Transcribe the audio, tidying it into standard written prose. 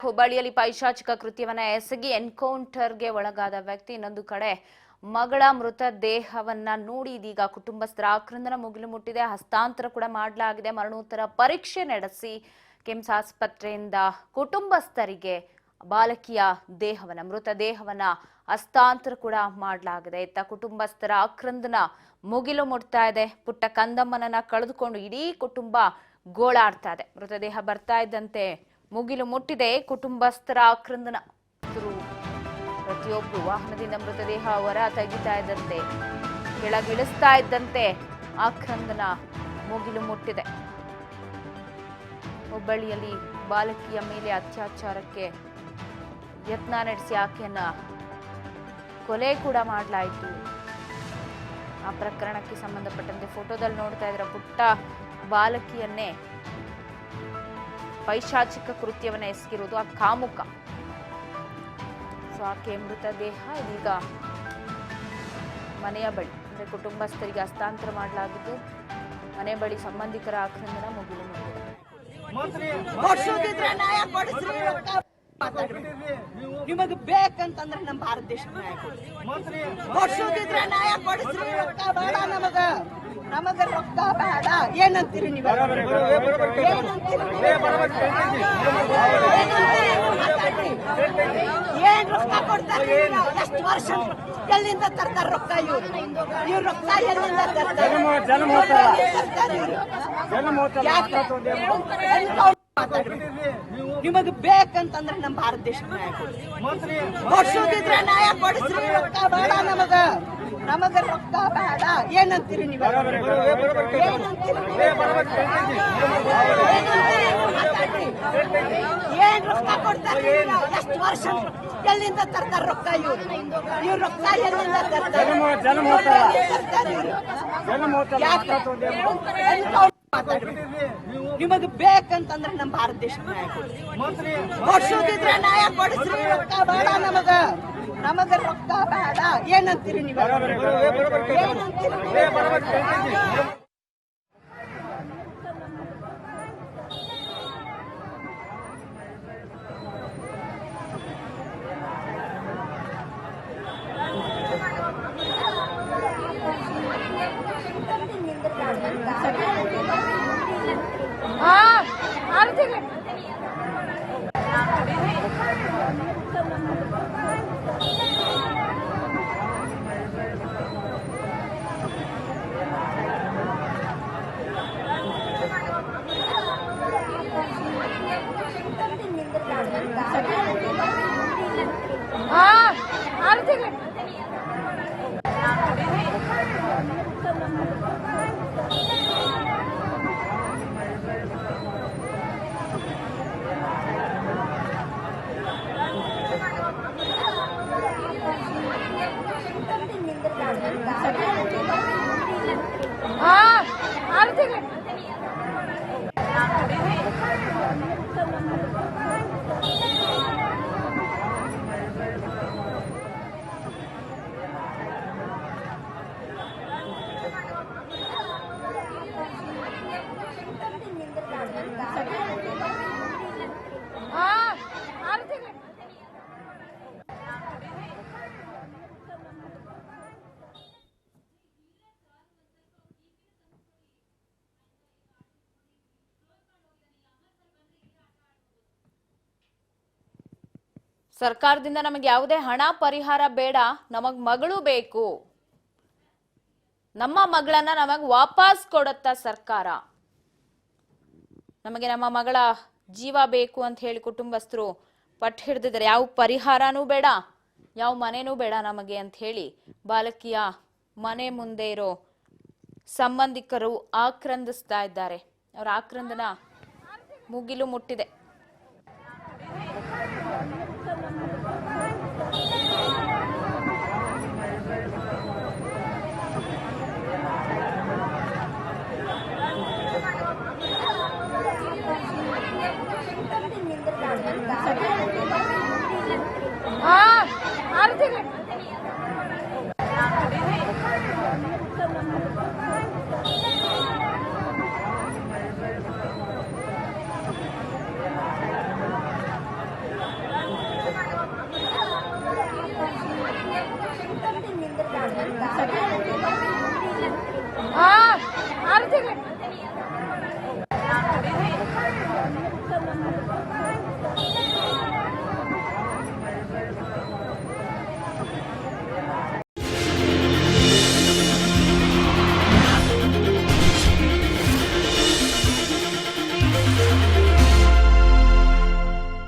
ಹುಬ್ಬಳ್ಳಿಯಲ್ಲಿ ಪೈಶಾಚಿಕ ಕೃತ್ಯವನ್ನ ಎಸಗಿ ಎನ್ಕೌಂಟರ್ಗೆ ಒಳಗಾದ ವ್ಯಕ್ತಿ. ಇನ್ನೊಂದು ಕಡೆ ಮಗಳ ಮೃತದೇಹವನ್ನ ನೋಡಿ ಇದೀಗ ಕುಟುಂಬಸ್ಥರ ಆಕ್ರಂದನ ಮುಗಿಲು ಮುಟ್ಟಿದೆ. ಹಸ್ತಾಂತರ ಕೂಡ ಮಾಡಲಾಗಿದೆ. ಮರಣೋತ್ತರ ಪರೀಕ್ಷೆ ನಡೆಸಿ ಕಿಮ್ಸ್ ಆಸ್ಪತ್ರೆಯಿಂದ ಕುಟುಂಬಸ್ಥರಿಗೆ ಬಾಲಕಿಯ ಮೃತದೇಹವನ್ನ ಹಸ್ತಾಂತರ ಕೂಡ ಮಾಡಲಾಗಿದೆ. ಇತ್ತ ಕುಟುಂಬಸ್ಥರ ಆಕ್ರಂದನ ಮುಗಿಲು ಮುಟ್ತಾ ಇದೆ. ಪುಟ್ಟ ಕಂದಮ್ಮನನ್ನ ಕಳೆದುಕೊಂಡು ಇಡೀ ಕುಟುಂಬ ಗೋಳಾಡ್ತಾ ಇದೆ. ಮೃತದೇಹ ಬರ್ತಾ ಇದ್ದಂತೆ ಮುಗಿಲು ಮುಟ್ಟಿದೆ. ಕುಟುಂಬಸ್ಥರ ಆಕ್ರಂದನ. ಪ್ರತಿಯೊಬ್ಬರು ವಾಹನದಿಂದ ಮೃತದೇಹ ಹೊರ ತೆಗಿತಾ ಇದ್ದಂತೆ, ಕೆಳಗಿಳಿಸ್ತಾ ಇದ್ದಂತೆ ಆಕ್ರಂದನ ಮುಗಿಲು ಮುಟ್ಟಿದೆ. ಹುಬ್ಬಳ್ಳಿಯಲ್ಲಿ ಬಾಲಕಿಯ ಮೇಲೆ ಅತ್ಯಾಚಾರಕ್ಕೆ ಯತ್ನ ನಡೆಸಿ ಆಕೆಯನ್ನ ಕೊಲೆ ಕೂಡ ಮಾಡಲಾಯಿತು. ಆ ಪ್ರಕರಣಕ್ಕೆ ಸಂಬಂಧಪಟ್ಟಂತೆ ಫೋಟೋದಲ್ಲಿ ನೋಡ್ತಾ ಇದ್ರೆ ಪುಟ್ಟ ಬಾಲಕಿಯನ್ನೇ ಪೈಶಾಚಿಕ ಕೃತ್ಯವನ್ನ ಎಸಗಿರುವುದು ಆ ಕಾಮುಕ. ಸೊ ಆಕೆ ಮೃತದೇಹ ಇದೀಗ ಮನೆಯ ಬಳಿ ಅಂದ್ರೆ ಕುಟುಂಬಸ್ಥರಿಗೆ ಹಸ್ತಾಂತರ ಮಾಡಲಾಗಿದ್ದು, ಮನೆ ಬಳಿ ಸಂಬಂಧಿಕರ ಆಕ್ರಂದನ ಮುಗಿಲು ಮುಟ್ಟಿದೆ. ನಿಮಗೆ ಬೇಕಂತಂದ್ರೆ ನಮ್ಮ ಭಾರತ ದೇಶದ ನ್ಯಾಯ ಕೊಡಿಸ್ರಿ. ನಮಗ ರೊಕ್ಕ ಬೇಡ. ಏನಂತೀರಿ ನೀವು? ಏನ್ ರೊಕ್ಕ ಕೊಡ್ತಾರೆ? ಎಷ್ಟು ವರ್ಷ ಎಲ್ಲಿಂದ ತರ್ತಾರ ರೊಕ್ಕ? ಇವ್ರು ರೊಕ್ಕ ಎಲ್ಲಿಂದ ತರ್ತಾರೆ? ನಿಮಗೆ ಬೇಕಂತಂದ್ರೆ ನಮ್ಮ ಭಾರತ ದೇಶದ ನ್ಯಾಯ ಕೊಡಿಸ್ರಿ. ರೊಕ್ಕ ಬೇಡ ನಮಗ ರೊಕ್ಕ ಬೇಡ. ಏನಂತೀರಿ ನೀವು? ಏನ್ ರೊಕ್ಕ ಕೊಡ್ತಾರೆ? ಎಷ್ಟು ವರ್ಷ ಎಲ್ಲಿಂದ ತರ್ತಾರ ರೊಕ್ಕ? ಇವ್ರು ರೊಕ್ಕ ಎಲ್ಲಿಂದ ತರ್ತಾರೆ? ನಿಮಗೆ ಬೇಕಂತಂದ್ರೆ ನಮ್ಮ ಭಾರತ ದೇಶದ ನ್ಯಾಯ ಕೊಡಿಸ್ರಿ. ರೊಕ್ಕ ಬೇಡ ನಮಗ ರೊಕ್ಕ ಬೇಡ. ಏನಂತೀರಿ ನೀವು? ಸರ್ಕಾರದಿಂದ ನಮಗೆ ಯಾವುದೇ ಹಣ ಪರಿಹಾರ ಬೇಡ, ನಮಗ್ ಮಗಳು ಬೇಕು. ನಮ್ಮ ಮಗಳನ್ನ ನಮಗ್ ವಾಪಸ್ ಕೊಡುತ್ತಾ ಸರ್ಕಾರ? ನಮಗೆ ನಮ್ಮ ಮಗಳ ಜೀವ ಬೇಕು ಅಂತ ಹೇಳಿ ಕುಟುಂಬಸ್ಥರು ಪಟ್ಟು ಹಿಡಿದಿದ್ದಾರೆ. ಯಾವ ಪರಿಹಾರನೂ ಬೇಡ, ಯಾವ ಮನೆನೂ ಬೇಡ ನಮಗೆ ಅಂತ ಹೇಳಿ ಬಾಲಕಿಯ ಮನೆ ಮುಂದೆ ಇರೋ ಸಂಬಂಧಿಕರು ಆಕ್ರಂದಿಸ್ತಾ ಇದ್ದಾರೆ. ಅವರ ಆಕ್ರಂದನ ಮುಗಿಲು ಮುಟ್ಟಿದೆ.